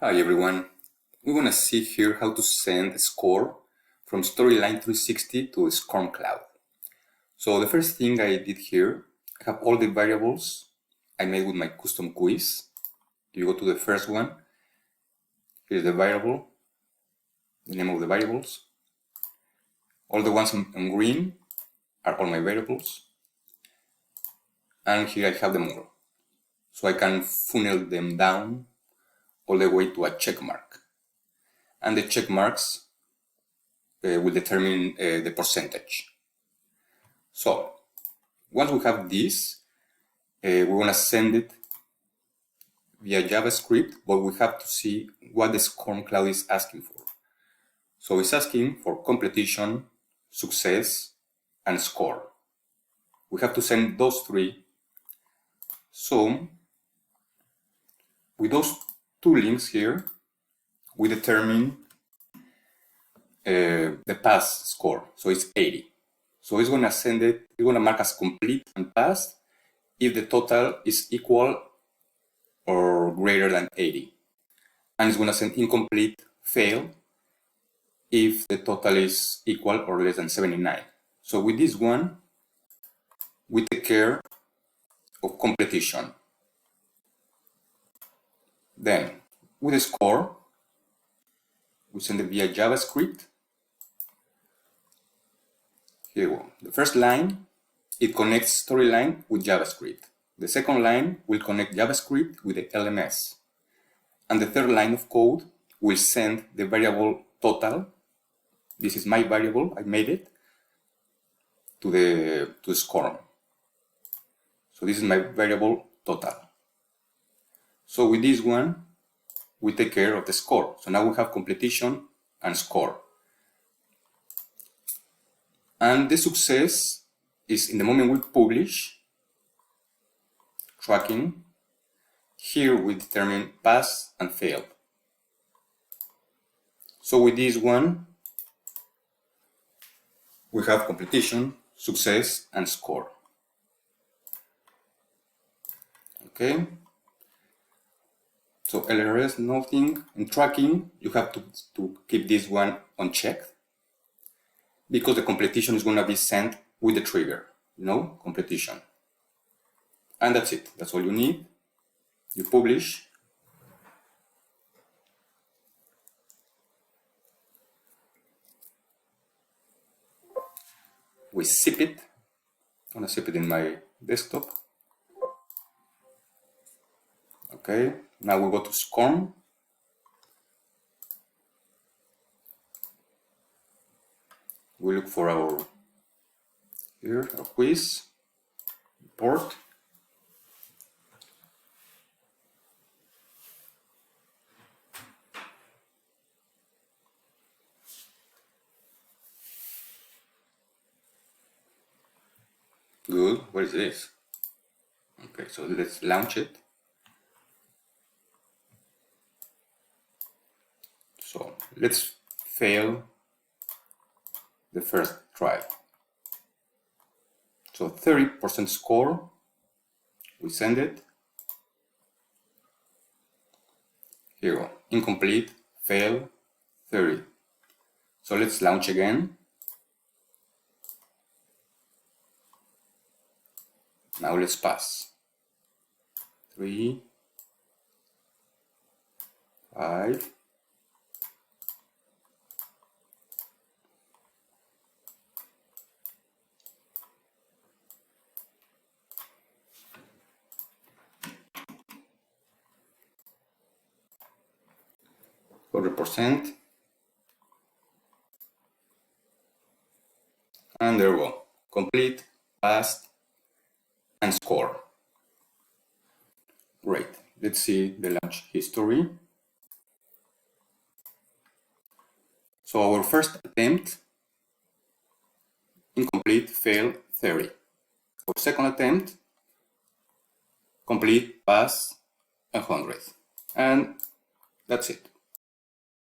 Hi everyone, we want to see here how to send a score from Storyline 360 to SCORM Cloud. So the first thing I did here, I have all the variables I made with my custom quiz. You go to the first one, here's the variable, the name of the variables. All the ones in green are all my variables. And here I have them all. So I can funnel them down all the way to a check mark. And the check marks will determine the percentage. So once we have this, we want to send it via JavaScript, but we have to see what the SCORM Cloud is asking for. So it's asking for completion, success, and score. We have to send those three. So with those two links here, we determine the pass score. So it's 80. So it's going to send it, it's going to mark as complete and passed if the total is equal or greater than 80. And it's going to send incomplete, fail, if the total is equal or less than 79. So with this one, we take care of completion. Then, with the score, we send it via JavaScript. Here we go. The first line, it connects Storyline with JavaScript. The second line will connect JavaScript with the LMS. And the third line of code will send the variable total. This is my variable, I made it, to SCORM. So this is my variable total. So with this one, we take care of the score. So now we have completion and score. And the success is in the moment we publish, tracking. Here we determine pass and fail. So with this one, we have completion, success, and score. Okay. So LRS, nothing. In tracking, you have to keep this one unchecked because the completion is going to be sent with the trigger, completion. And that's it. That's all you need. You publish. We zip it. I'm going to zip it in my desktop. Okay. Now we go to SCORM. We look for our quiz, report. Good, what is this? Okay, so let's launch it. So let's fail the first try. So 30% score, we send it. Here we go, incomplete, fail, 30. So let's launch again. Now let's pass. 3, 5, 100%, and there we go, complete, passed, and score. Great, let's see the launch history. So our first attempt, incomplete, fail, 30. Our second attempt, complete, pass, 100. And that's it.